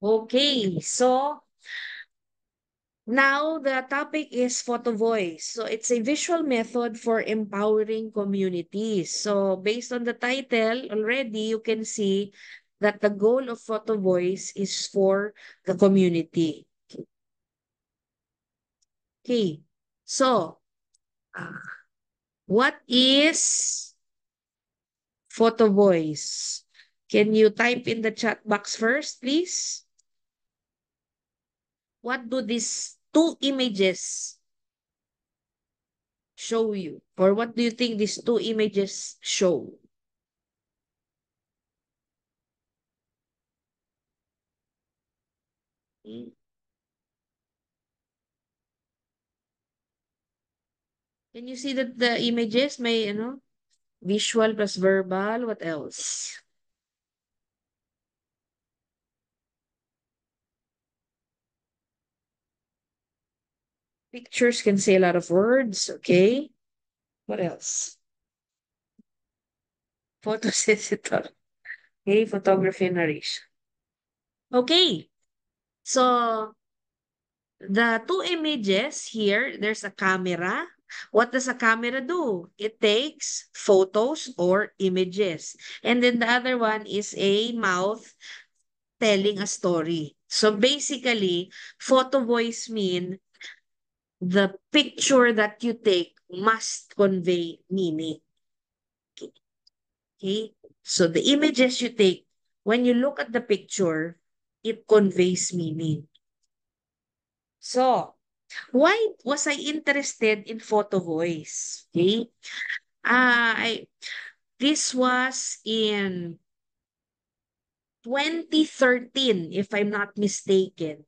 Okay, so now the topic is photo voice. So it's a visual method for empowering communities. So based on the title already, you can see that the goal of photo voice is for the community. Okay, so uh, what is photo voice? Can you type in the chat box first, please? What do these two images show you? Or what do you think these two images show? Hmm? Can you see that the images may, visual plus verbal? What else? Pictures can say a lot of words. Okay. What else? Photosensor. Okay. Photography and narration. Okay. So the two images here, there's a camera. What does a camera do? It takes photos or images. And then the other one is a mouth telling a story. So basically, photo voice mean the picture that you take must convey meaning. Okay? So the images you take, when you look at the picture, it conveys meaning. So, why was I interested in photo voice? Okay? I this was in 2013, if I'm not mistaken,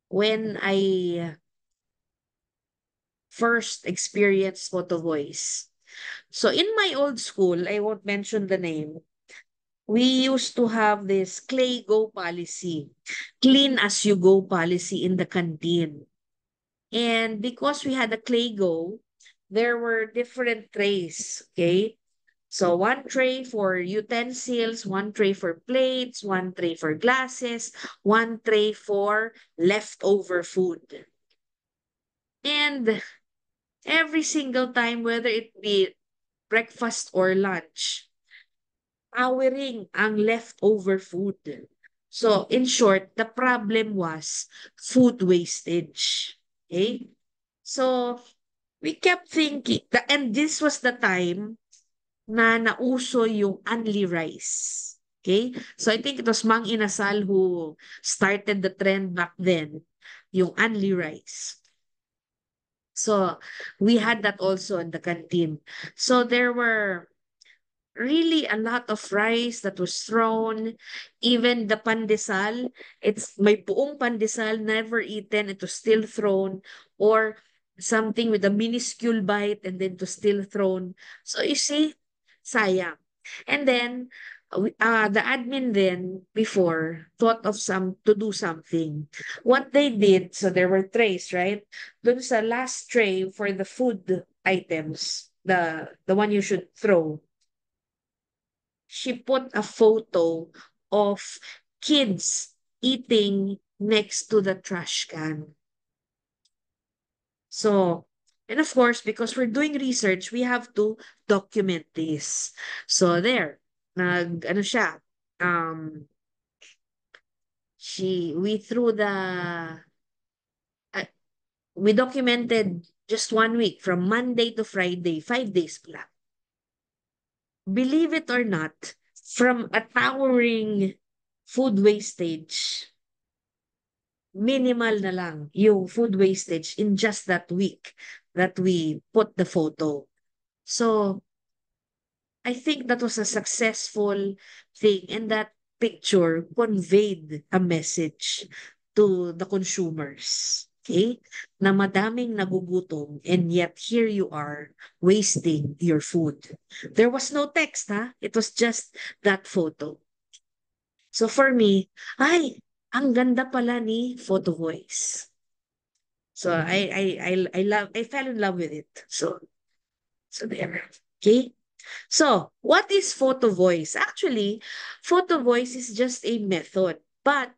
when I first experienced photo voice. So in my old school, I won't mention the name, we used to have this clay go policy, clean as you go policy in the canteen. And because we had a clay go, there were different trays, okay? So one tray for utensils, one tray for plates, one tray for glasses, one tray for leftover food. And every single time, whether it be breakfast or lunch, powering ang leftover food. So, in short, the problem was food wastage. Okay? So, we kept thinking, and this was the time na nauso yung Only Rice. Okay? So, I think it was Mang Inasal who started the trend back then, yung Only Rice. So, we had that also in the canteen. So, there were really a lot of rice that was thrown. Even the pandesal, it's may buong pandesal never eaten, it was still thrown, or something with a minuscule bite and then to still thrown. So you see, sayang. And then the admin then before thought of some to do something. What they did, so there were trays, right? Dun sa last tray for the food items, the one you should throw, she put a photo of kids eating next to the trash can. So, and of course, because we're doing research, we have to document this. So there, ano siya, we threw uh, we documented just 1 week from Monday to Friday, 5 days pala. Believe it or not, from a towering food wastage, minimal na lang yung food wastage in just that week that we put the photo. So, I think that was a successful thing and that picture conveyed a message to the consumers. Okay? Na madaming nagugutom and yet here you are wasting your food. There was no text, ha? It was just that photo. So for me, ay, ang ganda pala ni photo voice. So I fell in love with it. So there. Okay. So what is photo voice? Actually, photo voice is just a method, but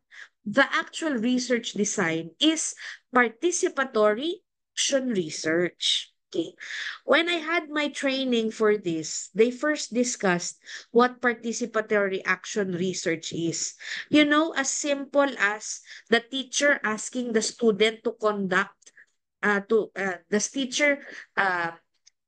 the actual research design is participatory action research. Okay. When I had my training for this, they first discussed what participatory action research is. You know, as simple as the teacher asking the student to conduct, the teacher uh,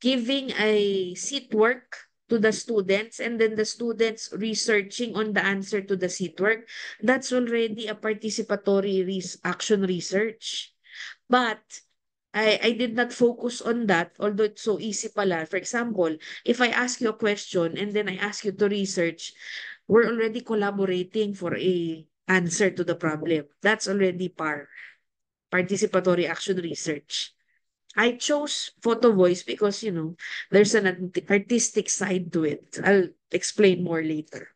giving a seat work to the students and then the students researching on the answer to the seat work, that's already a participatory action research. But I did not focus on that, although it's so easy pala. For example, if I ask you a question and then I ask you to research, we're already collaborating for a answer to the problem. That's already participatory action research. I chose photo voice because, there's an artistic side to it. I'll explain more later.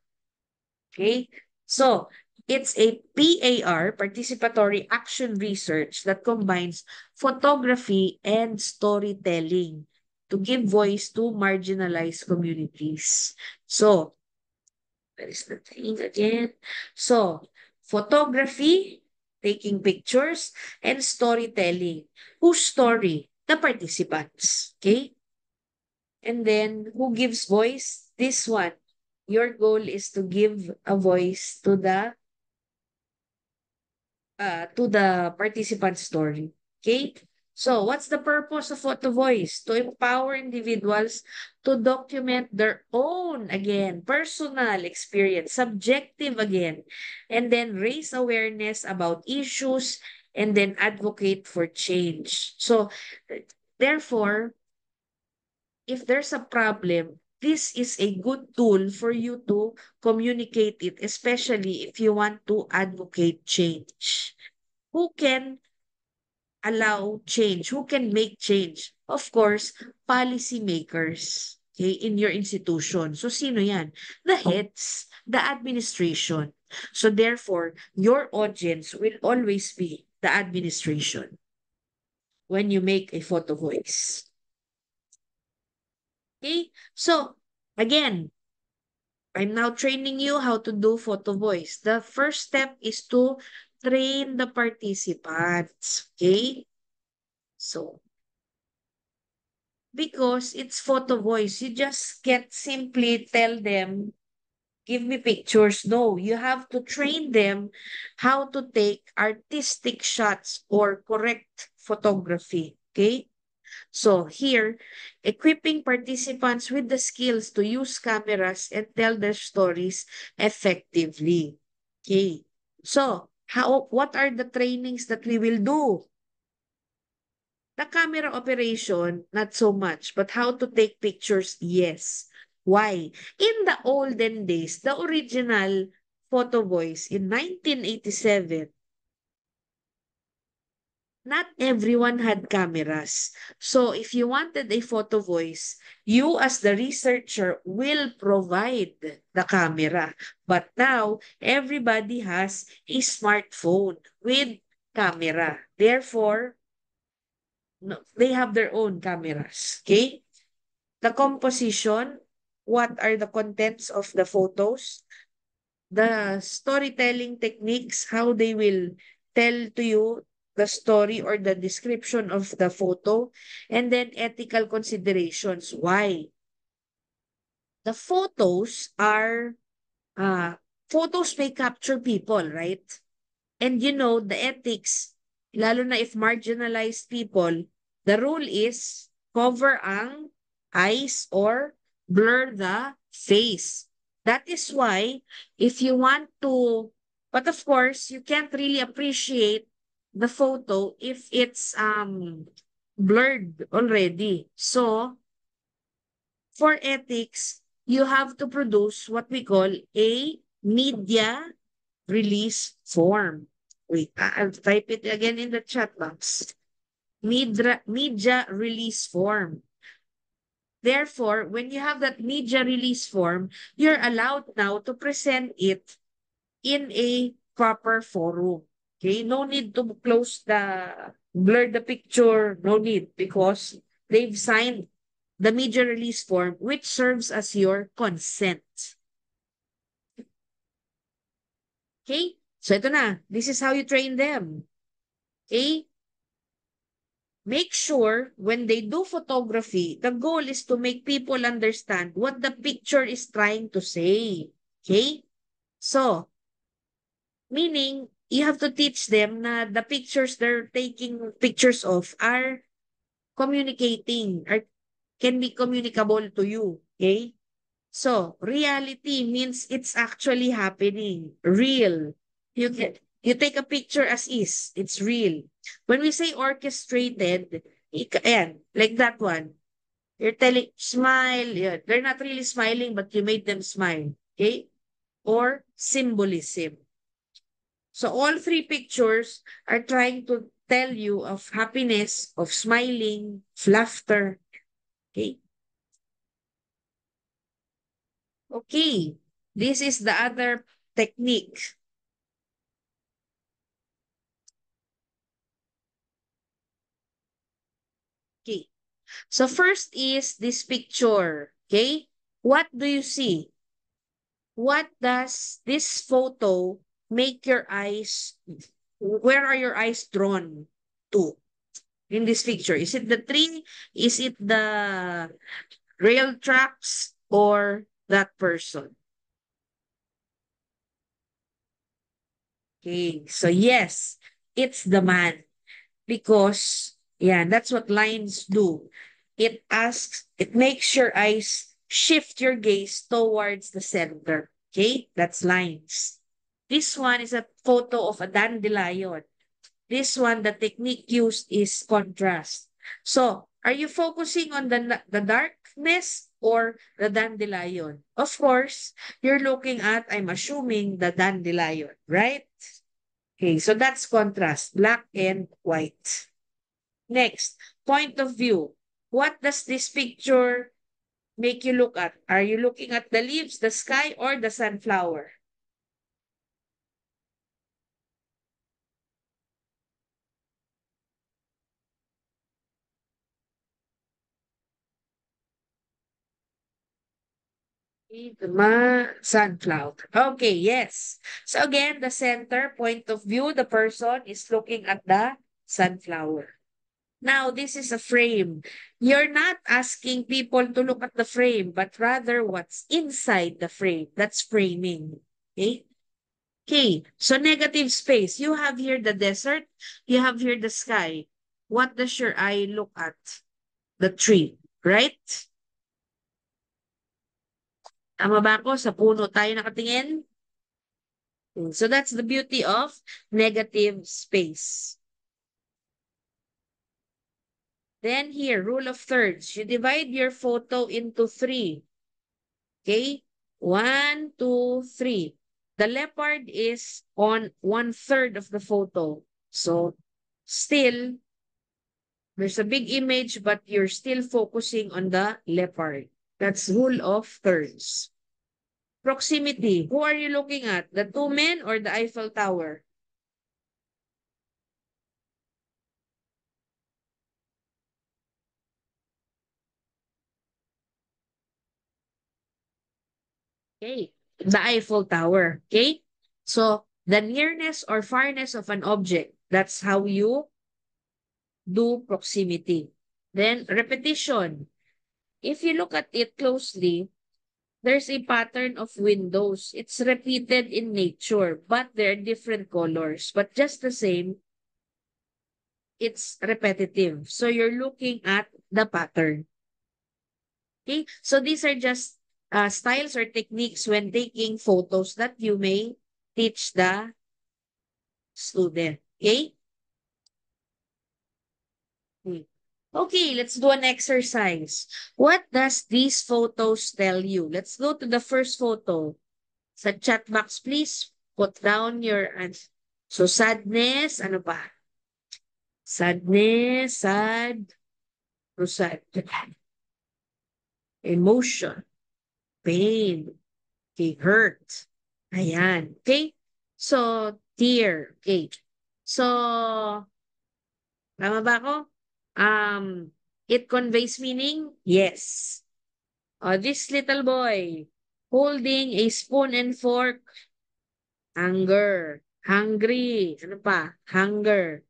Okay? So, it's a PAR, participatory action research, that combines photography and storytelling to give voice to marginalized communities. So, where is the thing again? So, photography, taking pictures, and storytelling. Whose story? The participants. Okay? And then, who gives voice? This one. Your goal is to give a voice to the participant story. Okay? So, what's the purpose of Photo Voice? To empower individuals to document their own, again, personal experience, subjective again, and then raise awareness about issues and then advocate for change. So, therefore, if there's a problem, this is a good tool for you to communicate it, especially if you want to advocate change. Who can allow change? Who can make change? Of course, policymakers, okay, in your institution. So, sino yan? The heads, the administration. So, therefore, your audience will always be the administration when you make a photo voice. Okay? So, again, I'm now training you how to do photo voice. The first step is to train the participants. Okay? So, because it's photo voice, you just can't simply tell them, give me pictures. No, you have to train them how to take artistic shots or correct photography. Okay? So here, equipping participants with the skills to use cameras and tell their stories effectively. Okay. So, what are the trainings that we will do? The camera operation, not so much, but how to take pictures, yes. Why? In the olden days, the original photo voice in 1987, not everyone had cameras. So if you wanted a photo voice, you as the researcher will provide the camera. But now, everybody has a smartphone with camera. Therefore, no, they have their own cameras. Okay? The composition, what are the contents of the photos, the storytelling techniques, how they will tell to you the story or the description of the photo, and then ethical considerations. Why? The uh, photos may capture people, right? And the ethics, lalo na if marginalized people, the rule is cover ang eyes or blur the face. That is why if you want to, but of course, you can't really appreciate the photo if it's blurred already. So, for ethics, you have to produce what we call a media release form. Wait, I'll type it again in the chat box. Media release form. Therefore, when you have that media release form, you're allowed now to present it in a proper forum. Okay, no need to blur the picture, no need, because they've signed the media release form, which serves as your consent. Okay? So ito na, this is how you train them. Okay? Make sure when they do photography, the goal is to make people understand what the picture is trying to say. Okay? So, meaning, you have to teach them na the pictures they're taking pictures of are communicating, or can be communicable to you. Okay? So, reality means it's actually happening. Real. You take a picture as is. It's real. When we say orchestrated, ayan, like that one. You're telling, smile. Yeah. They're not really smiling, but you made them smile. Okay? Or symbolism. So all three pictures are trying to tell you of happiness, of smiling, of laughter. Okay? Okay. This is the other technique. Okay. So first is this picture. Okay. What do you see? What does this photo make your eyes, where are your eyes drawn to in this picture? Is it the tree? Is it the rail tracks or that person? Okay. So yes, it's the man. Because yeah, that's what lines do. It makes your eyes shift your gaze towards the center. Okay, that's lines. This one is a photo of a dandelion. This one, the technique used is contrast. So are you focusing on the darkness or the dandelion? Of course, you're looking at, I'm assuming, the dandelion, right? Okay, so that's contrast, black and white. Next, point of view. What does this picture make you look at? Are you looking at the leaves, the sky, or the sunflower? The sunflower. Okay, yes. So again, the center point of view, the person is looking at the sunflower. Now, this is a frame. You're not asking people to look at the frame, but rather what's inside the frame. That's framing. Okay? Okay, so negative space. You have here the desert. You have here the sky. What does your eye look at? The tree, right? Tama ba ako? Sa puno tayo nakatingin? So that's the beauty of negative space. Then here, rule of thirds. You divide your photo into three. Okay? One, two, three. The leopard is on 1/3 of the photo. So still, there's a big image, but you're still focusing on the leopard. That's rule of thirds. Proximity. Who are you looking at? The two men or the Eiffel Tower? Okay. The Eiffel Tower. Okay. So the nearness or farness of an object. That's how you do proximity. Then repetition. If you look at it closely, there's a pattern of windows. It's repeated in nature, but they're different colors. But just the same, it's repetitive. So you're looking at the pattern. Okay? So these are just styles or techniques when taking photos that you may teach the student. Okay? Hmm. Okay, let's do an exercise. What does these photos tell you? Let's go to the first photo. Sa chat box, please put down your answer. So, sadness, ano pa? Sadness, sad, sad. Emotion, pain, okay, hurt. Ayan. Okay? So, tear. Okay. So, tama ba ako? Um, it conveys meaning? Yes. This little boy holding a spoon and fork, anger. Hungry. Ano pa? Hunger.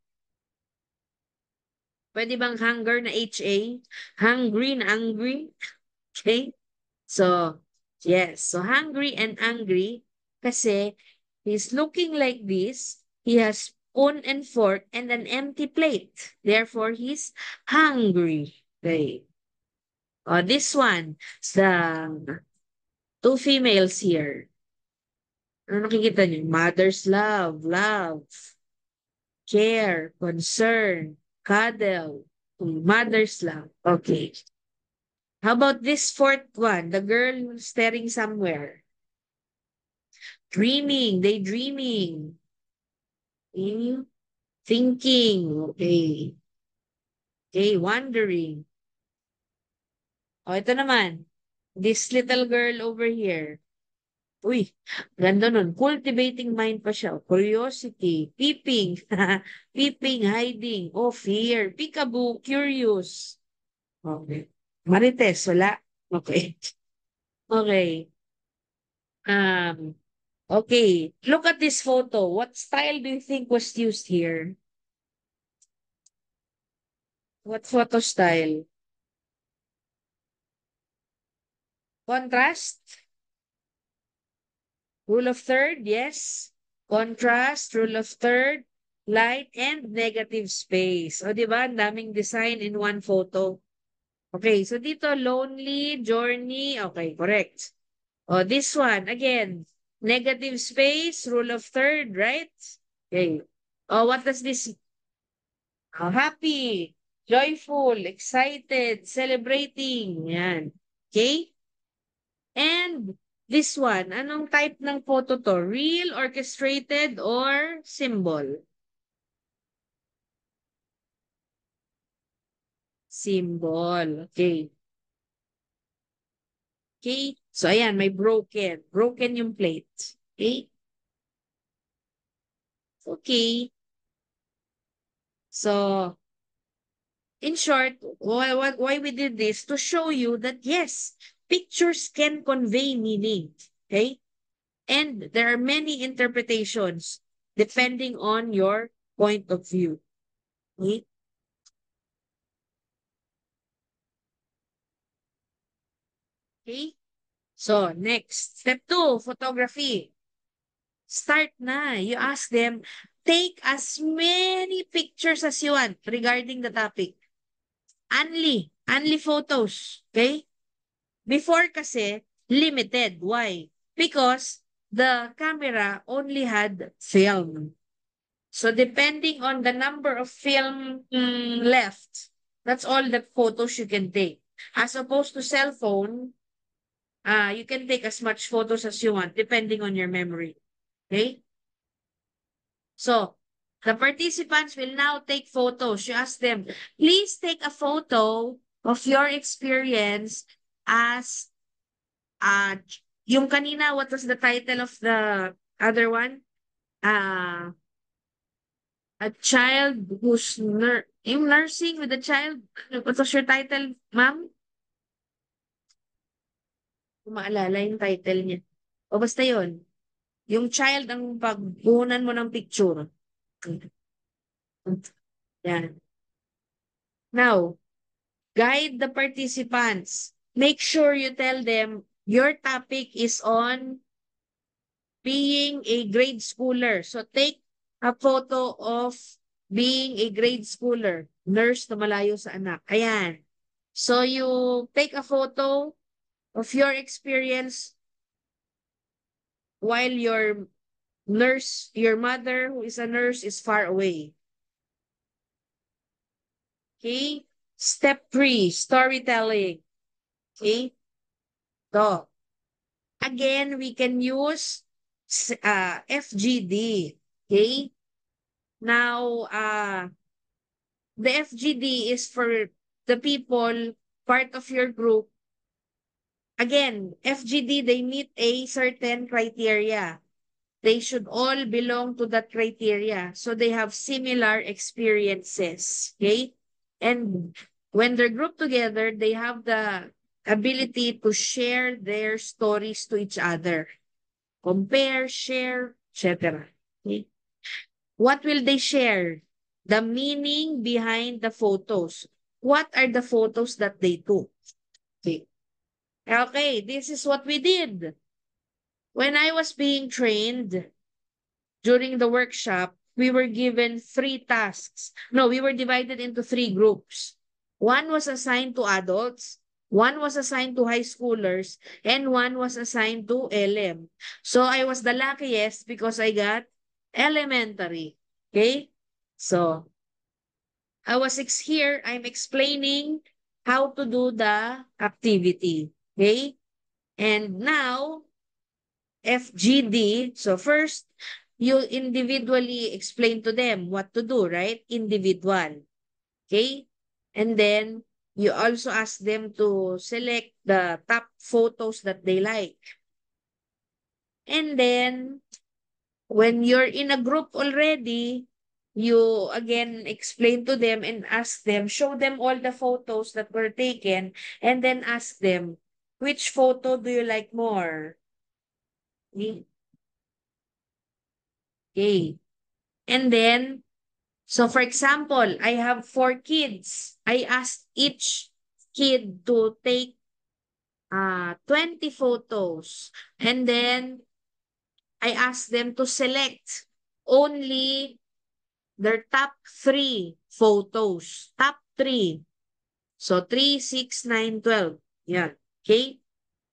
Pwede bang hunger na HA? Hungry na angry? Okay? So, yes. So, hungry and angry kasi he's looking like this. He has spoon and fork and an empty plate. Therefore, he's hungry. Okay. This one, the two females here. Ano nakikita niyo? Mother's love, love, care, concern, cuddle, mother's love. Okay. How about this fourth one? The girl staring somewhere. Dreaming, daydreaming. Okay. Thinking. Okay. Okay, wondering. Ito naman. This little girl over here. Uy, ganda nun. Cultivating mind pa siya. Curiosity, peeping, peeping, hiding, oh, fear, peekaboo, curious. Okay. Marites, wala? Okay. Okay. Um, okay. Look at this photo. What style do you think was used here? What photo style? Contrast? Rule of third, yes. Contrast, rule of third, light, and negative space. O, di ba? Ang daming design in one photo. Okay, so dito, lonely, journey. Okay, correct. O, this one, again, negative space, rule of third, right? Okay. Oh, what does this? Oh, happy, joyful, excited, celebrating. Yan. Okay? And this one, anong type ng photo to? Real, orchestrated, or symbol? Symbol. Okay. Okay. So, ayan, may broken. Broken yung plate. Okay. Okay. So, in short, why we did this? To show you that, yes, pictures can convey meaning. Okay. And there are many interpretations depending on your point of view. Okay. Okay. So, next. Step 2, photography. Start na. You ask them, take as many pictures as you want regarding the topic. Only photos. Okay? Before kasi, limited. Why? Because the camera only had film. So, depending on the number of film left, that's all the photos you can take. As opposed to cell phone, you can take as much photos as you want depending on your memory. Okay? So, the participants will now take photos. You ask them, please take a photo of your experience as uh, yung kanina, what was the title of the other one? Uh, a child who's yung nursing with a child. What was your title, ma'am? Kung maalala yung title niya. O basta yun. Yung child ang pagbuhunan mo ng picture. Yan. Now, guide the participants. Make sure you tell them your topic is on being a grade schooler. So take a photo of being a grade schooler, nurse na malayo sa anak. Ayan. So you take a photo of your experience while your mother, who is a nurse, is far away. Okay? Step 3, storytelling. Okay? So, again, we can use FGD. Okay? Now, the FGD is for the people, part of your group. Again, FGD, they meet a certain criteria. They should all belong to that criteria. So they have similar experiences. Okay? And when they're grouped together, they have the ability to share their stories to each other. Compare, share, etc. Okay? What will they share? The meaning behind the photos. What are the photos that they took? Okay. Okay, this is what we did. When I was being trained during the workshop, we were given three tasks. No, we were divided into three groups. One was assigned to adults, one was assigned to high schoolers, and one was assigned to LM. So I was the luckiest because I got elementary. Okay? So I was here, I'm explaining how to do the activity. Okay? And now, FGD, so first, you individually explain to them what to do, right? Individual. Okay? And then, you also ask them to select the top photos that they like. And then, when you're in a group already, you again explain to them and ask them, show them all the photos that were taken, and then ask them, which photo do you like more? Okay. And then, so for example, I have four kids. I asked each kid to take 20 photos. And then I asked them to select only their top three photos. Top three. So 3, 6, 9, 12. Yeah. Okay?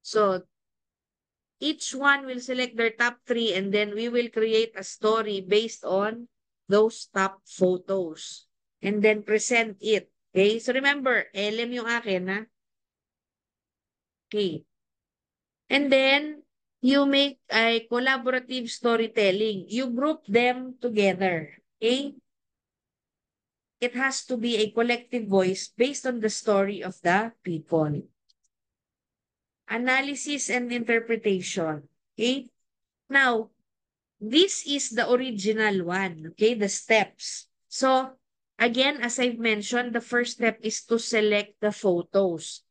So each one will select their top three and then we will create a story based on those top photos. And then present it. Okay? So remember, LM yung akin, ha? Okay. And then, you make a collaborative storytelling. You group them together. Okay? It has to be a collective voice based on the story of the people. Analysis and interpretation. Okay? Now, this is the original one, okay, the steps. So, again, as I've mentioned, the first step is to select the photos.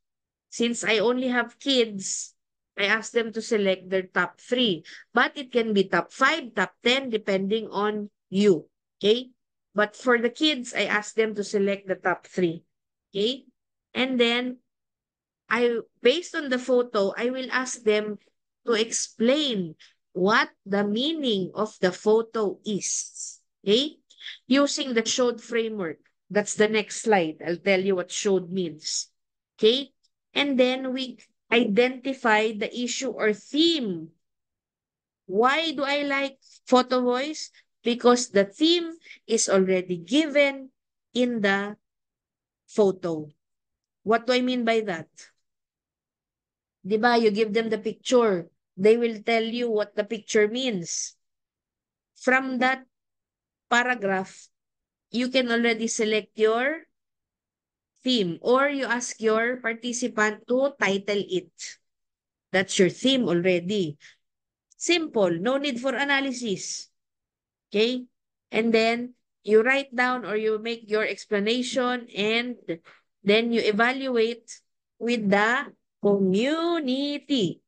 Since I only have kids, I ask them to select their top three. But it can be top five, top 10, depending on you, okay? But for the kids, I ask them to select the top three, okay? And then, based on the photo, I will ask them to explain what the meaning of the photo is. Okay? Using the showed framework. That's the next slide. I'll tell you what showed means. Okay? And then we identify the issue or theme. Why do I like photo voice? Because the theme is already given in the photo. What do I mean by that? 'Di ba, you give them the picture. They will tell you what the picture means. From that paragraph, you can already select your theme or you ask your participant to title it. That's your theme already. Simple, no need for analysis. Okay? And then you write down or you make your explanation and then you evaluate with the community.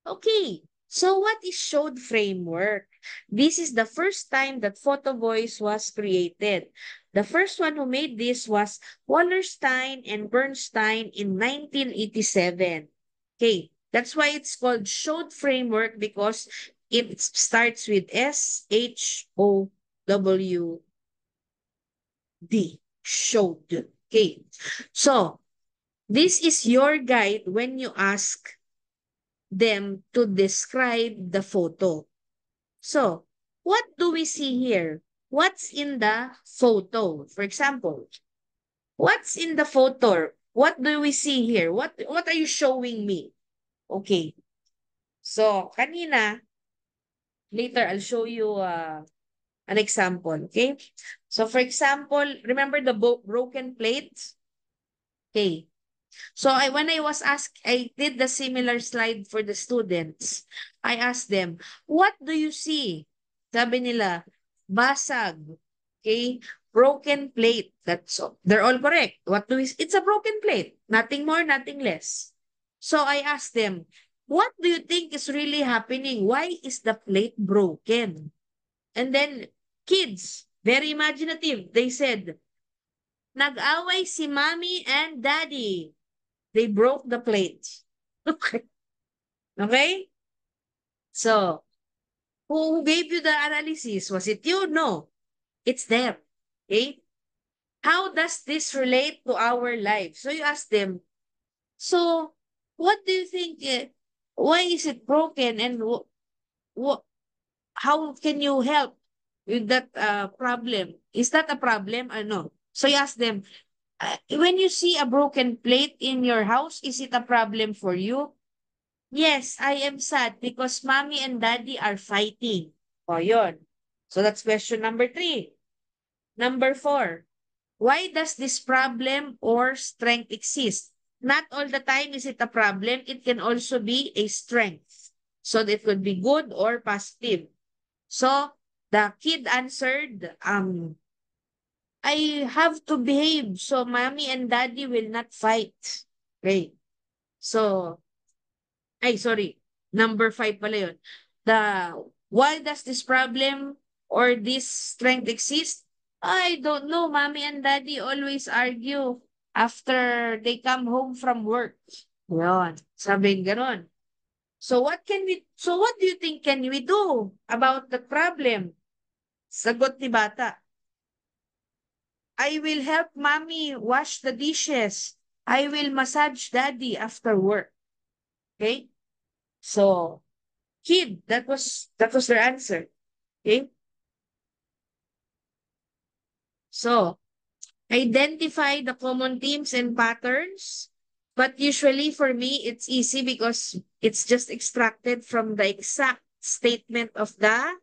Okay, so what is showed framework? This is the first time that Photo Voice was created. The first one who made this was Wallerstein and Bernstein in 1987. Okay, that's why it's called showed framework because it starts with SHOWD, showed. Okay, so this is your guide when you ask them to describe the photo. So, what do we see here? What's in the photo? For example, what's in the photo? What do we see here? What are you showing me? Okay. So, kanina, later I'll show you an example, okay? So, for example, remember the broken plates? Okay. So when I was asked, I did the similar slide for the students. I asked them, what do you see? Sabi nila, basag. Okay? Broken plate. That's all. They're all correct. What do we see? It's a broken plate. Nothing more, nothing less. So I asked them, what do you think is really happening? Why is the plate broken? And then, kids, very imaginative. They said, nag-away si mommy and daddy. They broke the plate. Okay. Okay? So, who gave you the analysis? Was it you? No. It's them. Okay? How does this relate to our life? So you ask them, so what do you think? Why is it broken? And how can you help with that problem? Is that a problem? No. So you ask them, when you see a broken plate in your house, is it a problem for you? Yes, I am sad because mommy and daddy are fighting. O yun. So that's question number 3. Number 4, why does this problem or strength exist? Not all the time is it a problem. It can also be a strength. So it could be good or positive. So the kid answered, I have to behave so mommy and daddy will not fight. Okay. So, sorry. Number 5 pala yun. The, why does this problem or this strength exist? I don't know. Mommy and daddy always argue after they come home from work. Yun. Sabihin ganon. So what do you think can we do about the problem? Sagot ni bata, I will help mommy wash the dishes. I will massage daddy after work. Okay? So, kid, that was their answer. Okay? So, identify the common themes and patterns. But usually for me, it's easy because it's just extracted from the exact statement of the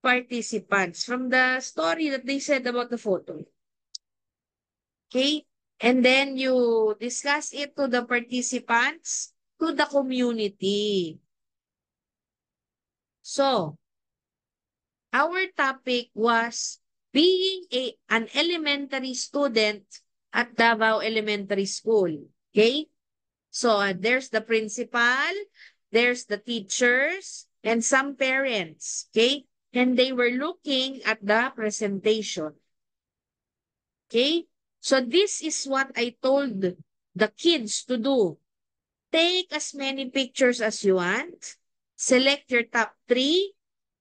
participants, from the story that they said about the photo. Okay? And then you discuss it to the participants, to the community. So, our topic was being an elementary student at Davao Elementary School. Okay? So, there's the principal, there's the teachers, and some parents. Okay? And they were looking at the presentation. Okay? So, this is what I told the kids to do. Take as many pictures as you want. Select your top 3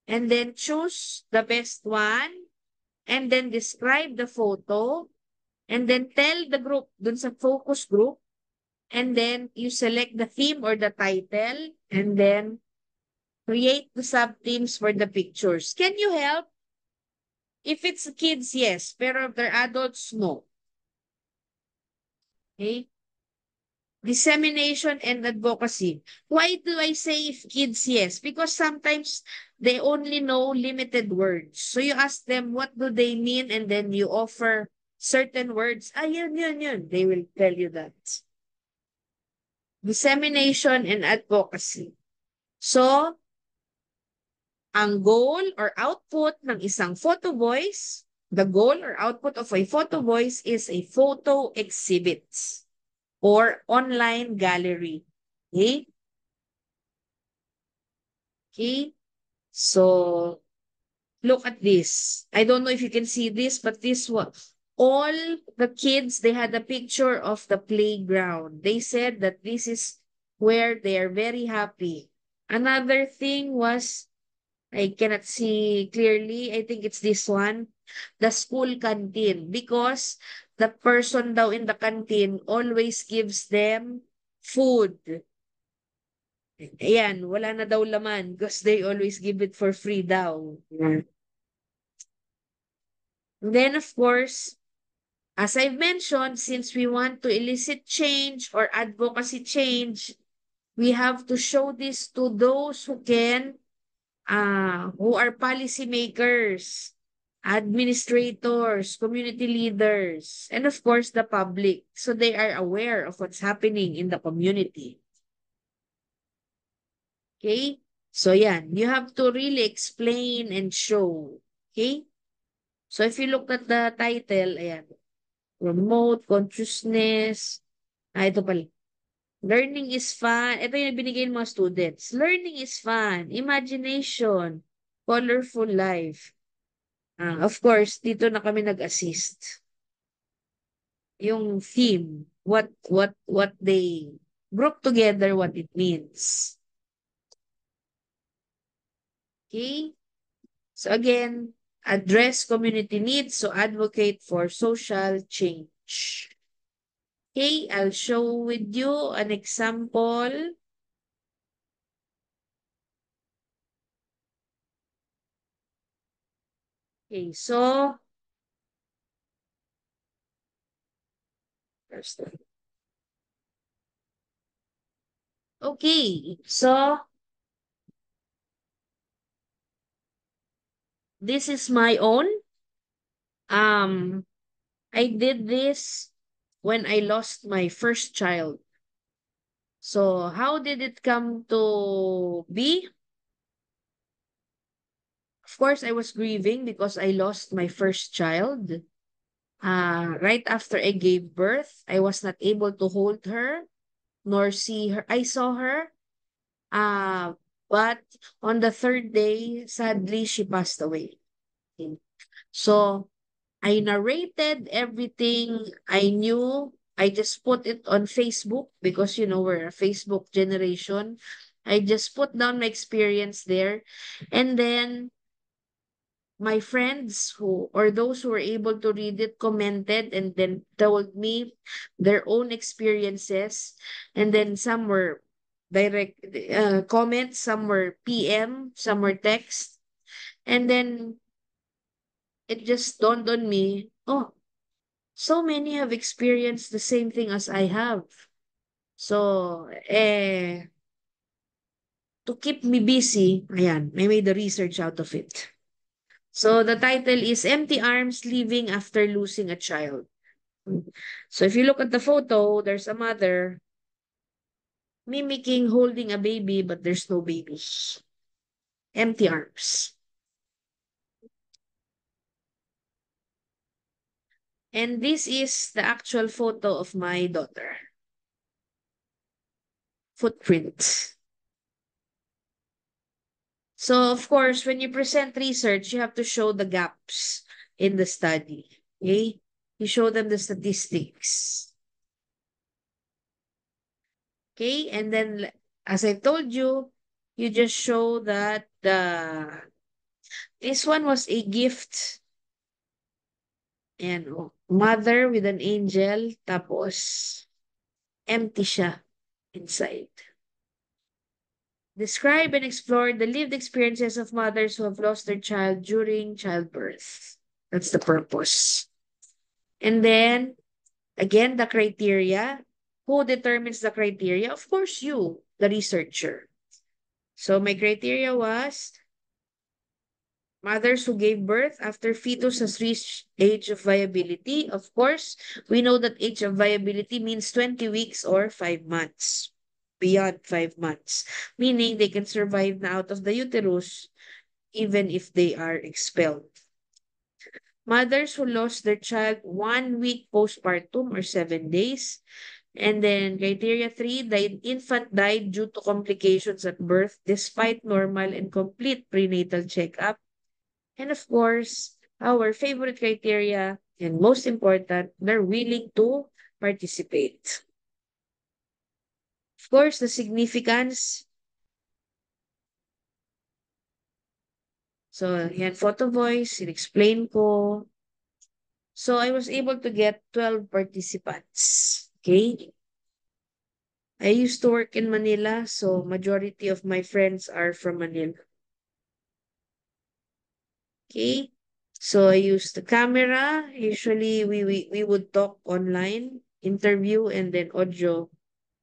and then choose the best one and then describe the photo and then tell the group dun sa focus group and then you select the theme or the title and then create the sub-themes for the pictures. Can you help? If it's kids, yes. Pero if they're adults, no. Okay? Dissemination and advocacy. Why do I say if kids, yes? Because sometimes they only know limited words. So you ask them, what do they mean? And then you offer certain words. Ah, yun. They will tell you that. Dissemination and advocacy. So, ang goal or output ng isang photo voice, the goal or output of a photo voice is a photo exhibit or online gallery. Okay? Okay? So, look at this. I don't know if you can see this, but this was all the kids, they had a picture of the playground. They said that this is where they are very happy. Another thing was, I cannot see clearly. I think it's this one, the school canteen, because the person daw in the canteen always gives them food. Ayan, wala na daw laman because they always give it for free daw. And then, of course, as I've mentioned, since we want to elicit change or advocacy change, we have to show this to those who are policymakers, administrators, community leaders, and of course, the public. So they are aware of what's happening in the community. Okay? So yan, you have to really explain and show. Okay? So if you look at the title, ayan, remote consciousness. Ito pala. Learning is fun. Ito yung binigay ng mga students. Learning is fun. Imagination. Colorful life. Of course, dito na kami nag-assist. Yung theme, what they group together, what it means. Okay? So again, address community needs, so advocate for social change. Okay, I'll show with you an example. Okay, so first, okay, so this is my own. Um, I did this when I lost my first child. So how did it come to be? Of course, I was grieving because I lost my first child. Right after I gave birth, I was not able to hold her nor see her. I saw her, uh, but on the third day, sadly, she passed away. So I narrated everything I knew. I just put it on Facebook because, we're a Facebook generation. I just put down my experience there. And then my friends or those who were able to read it commented and then told me their own experiences. And then some were direct comments, some were PM, some were text. And then it just dawned on me, oh, so many have experienced the same thing as I have. So, to keep me busy, ayan, I made the research out of it. So the title is Empty Arms Leaving After Losing a Child. So if you look at the photo, there's a mother mimicking holding a baby, but there's no baby. Empty arms. And this is the actual photo of my daughter. Footprint. So of course, when you present research, you have to show the gaps in the study. Okay? You show them the statistics. Okay? And then, as I told you, you just show that this one was a gift and mother with an angel, tapos empty siya inside. Describe and explore the lived experiences of mothers who have lost their child during childbirth. That's the purpose. And then, again, the criteria. Who determines the criteria? Of course, you, the researcher. So my criteria was mothers who gave birth after fetus has reached age of viability. Of course, we know that age of viability means 20 weeks or 5 months. Beyond 5 months. Meaning they can survive na out of the uterus even if they are expelled. Mothers who lost their child 1 week postpartum or 7 days. And then criteria 3, the infant died due to complications at birth despite normal and complete prenatal checkup. And of course, our favorite criteria and most important, they're willing to participate. Of course, the significance. So, yan, photo voice, in-explain ko. So, I was able to get 12 participants. Okay? I used to work in Manila, so majority of my friends are from Manila. Okay? So, I used the camera. Usually, we would talk online, interview, and then audio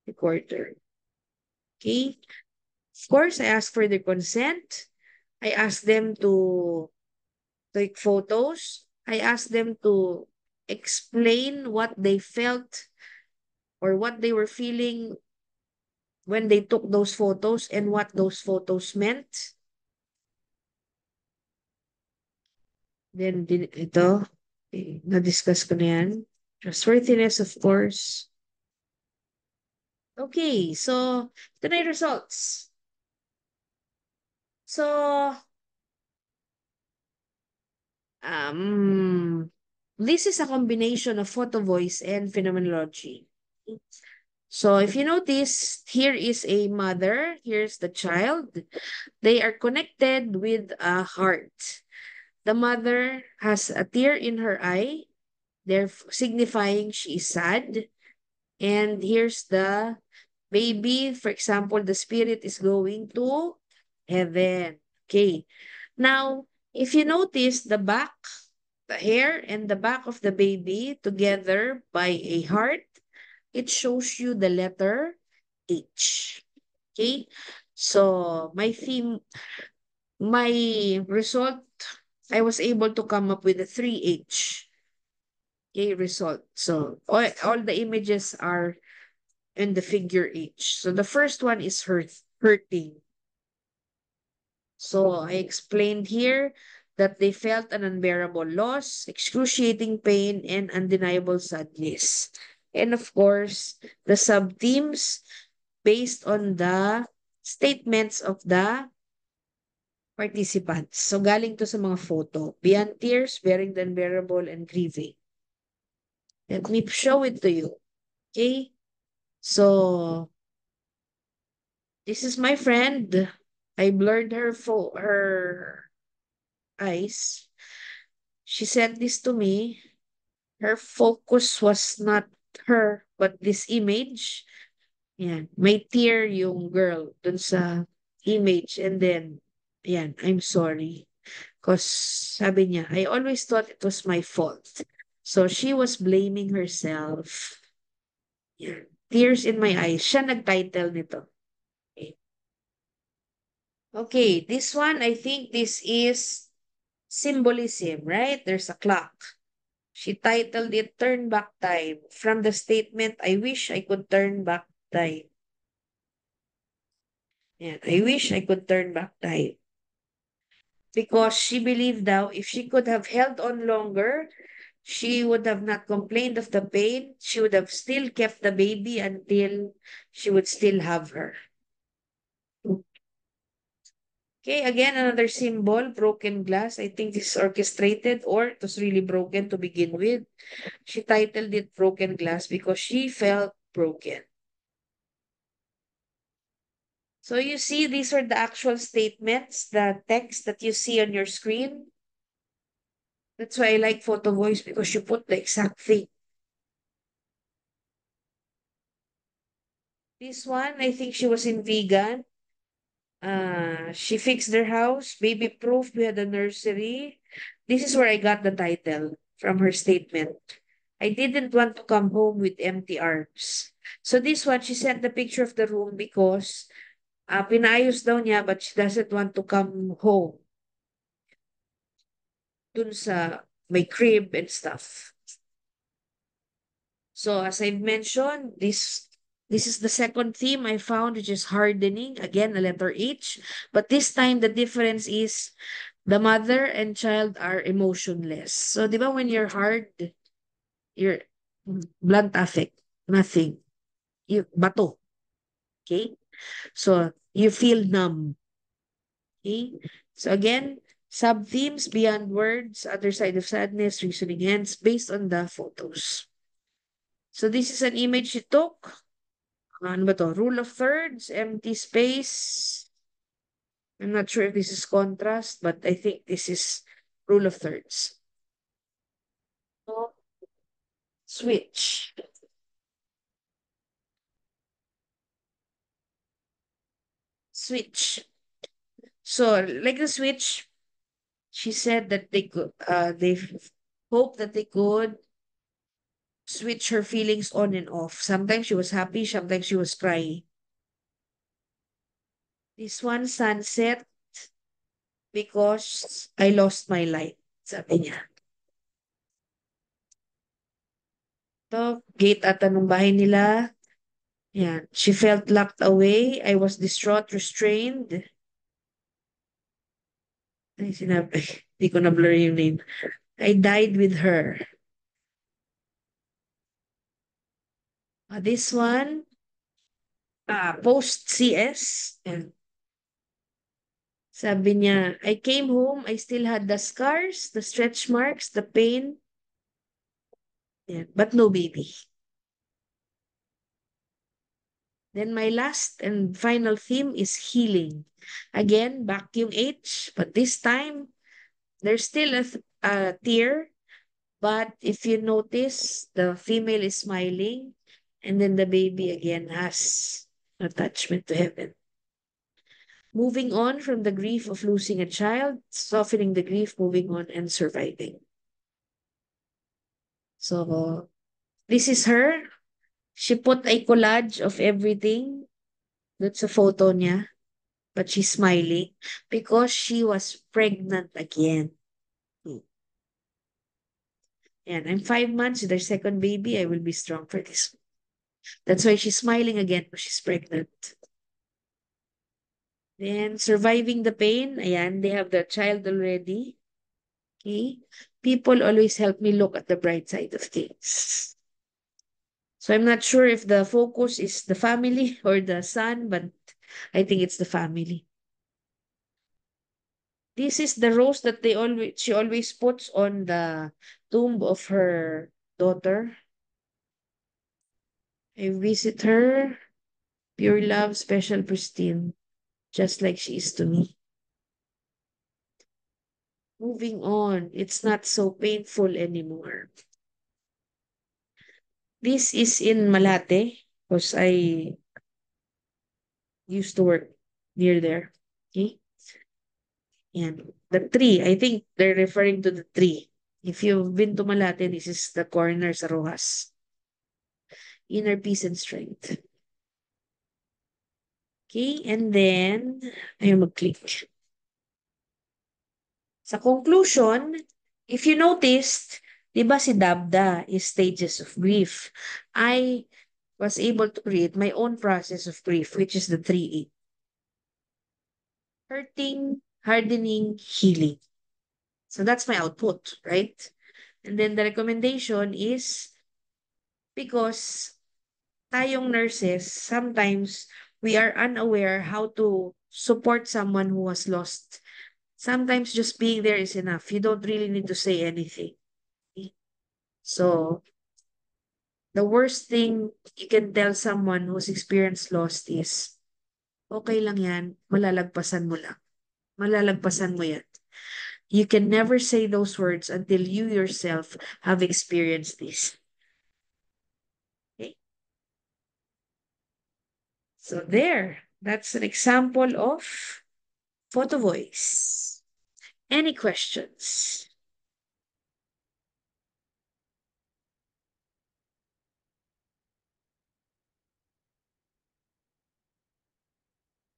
recorder. Okay? Of course, I asked for their consent. I asked them to take photos. I asked them to explain what they felt or what they were feeling when they took those photos and what those photos meant. Then, ito, na-discuss ko na yan. Trustworthiness, of course. Okay, so, ito na yung results. So, Um, this is a combination of photo voice and phenomenology. So if you notice, here is a mother, here's the child. They are connected with a heart. The mother has a tear in her eye, signifying she is sad. And here's the baby. For example, the spirit is going to heaven. Okay. Now, if you notice the back, the hair and the back of the baby together by a heart, it shows you the letter H. Okay. So my result, I was able to come up with a 3H. Okay, result. So all the images are in the figure H. So the first one is hurting. So I explained here that they felt an unbearable loss, excruciating pain, and undeniable sadness. And of course, the sub-themes based on the statements of the participants. So galing to sa mga photo. Beyond tears, bearing the unbearable, and grieving. Let me show it to you. Okay? So this is my friend. I blurred her eyes. She sent this to me. Her focus was not her, but this image. Yan. May tear yung girl dun sa image. And then, yan, I'm sorry. Because sabi niya, I always thought it was my fault. So she was blaming herself. Yan. Tears in my eyes. Siya nag-title nito. Okay. Okay, this one, I think this is symbolism, right? There's a clock. She titled it Turn Back Time. From the statement, I wish I could turn back time. Yeah, I wish I could turn back time. Because she believed now if she could have held on longer, she would have not complained of the pain. She would have still kept the baby until she would still have her. Okay, again, another symbol, broken glass. I think this is orchestrated or it was really broken to begin with. She titled it Broken Glass because she felt broken. So you see, these are the actual statements, the text that you see on your screen. That's why I like photo voice because you put the exact thing. This one, I think she was in vegan. She fixed their house, baby proof, we had a nursery. This is where I got the title from her statement. I didn't want to come home with empty arms. So this one, she sent the picture of the room because pinayos daw niya but she doesn't want to come home dun sa may crib and stuff. So as I've mentioned, this is the second theme I found, which is hardening. Again, a letter H. But this time, the difference is the mother and child are emotionless. So, di ba when you're hard, you're blunt affect, nothing. You, bato. Okay? So, you feel numb. Okay? So, again, sub-themes beyond words, other side of sadness, reasoning ends, based on the photos. So, this is an image she took. Ano ba to? Rule of thirds, empty space. I'm not sure if this is contrast, but I think this is rule of thirds. So, switch. Switch. So, like the switch, she said that they hope that they could switch her feelings on and off. Sometimes she was happy, sometimes she was crying. This one, sunset, because I lost my light, sabi niya. To, gate ata nung bahay nila. Yeah, she felt locked away. I was distraught, restrained. Ay, sinabi, di ko na-blur yung name. I died with her. This one, post CS. And Sabi niya, I came home, I still had the scars, the stretch marks, the pain, yeah, but no baby. Then my last and final theme is healing. Again, vacuum H, but this time there's still a tear. But if you notice, the female is smiling, and then the baby again has attachment to heaven. Moving on from the grief of losing a child, softening the grief, moving on, and surviving. So, this is her. She put a collage of everything. That's a photo niya. But she's smiling because she was pregnant again. And I'm 5 months with their second baby. I will be strong for this. That's why she's smiling again because she's pregnant. Then surviving the pain. Ayan, they have their child already. Okay. People always help me look at the bright side of things. So I'm not sure if the focus is the family or the son, but I think it's the family. This is the rose that she always puts on the tomb of her daughter. I visit her, pure love, special, pristine, just like she is to me. Moving on, it's not so painful anymore. This is in Malate because I used to work near there. Okay. And the tree, I think they're referring to the tree. If you've been to Malate, this is the corner sa Rojas. Inner peace and strength. Okay, and then, ayun mag-click. Sa conclusion, if you noticed, di ba si Dabda is stages of grief. I was able to create my own process of grief, which is the 3E. Hurting, hardening, healing. So that's my output, right? And then the recommendation is because tayong nurses, sometimes we are unaware how to support someone who has lost. Sometimes just being there is enough. You don't really need to say anything. So the worst thing you can tell someone who's experienced loss is, okay lang yan, malalagpasan mo lang. Malalagpasan mo yan. You can never say those words until you yourself have experienced this. Okay? So there, that's an example of photo voice. Any questions?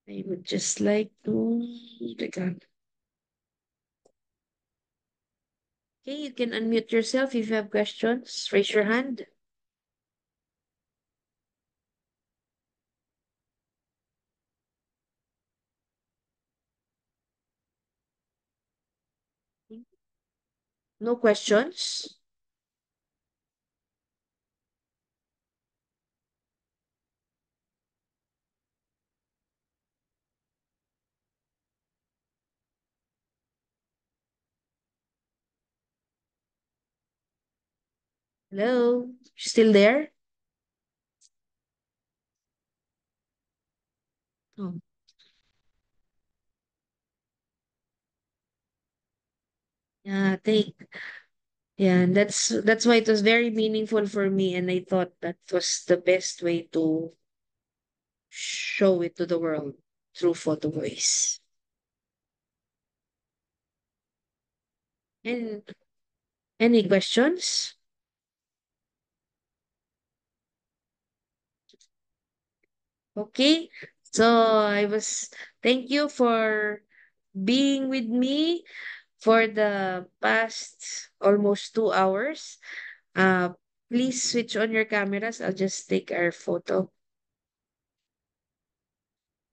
I would just like to okay, you can unmute yourself if you have questions. Raise your hand. No questions? Hello? Still there? Oh, yeah, yeah, that's why it was very meaningful for me, and I thought that was the best way to show it to the world through photo voice. And any questions? Okay. So thank you for being with me for the past almost 2 hours. Uh, please switch on your cameras. I'll just take our photo.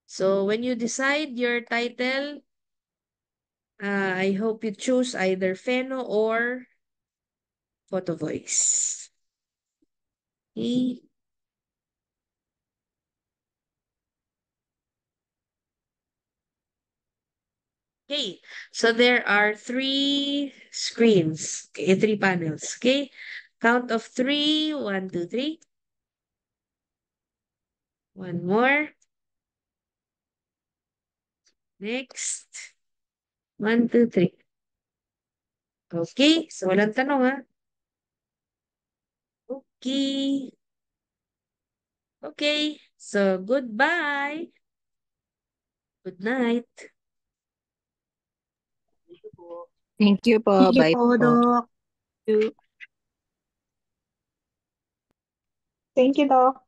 So when you decide your title, I hope you choose either Feno or Photo Voice. Okay. Okay, so there are three screens, okay, three panels, okay? Count of three, 1, 2, 3. One more. Next. 1, 2, 3. Okay, so walang tanong ha. Okay. Okay, so goodbye. Good night. Thank you po. Sige Bye po, po. Doc. Thank you, Doc.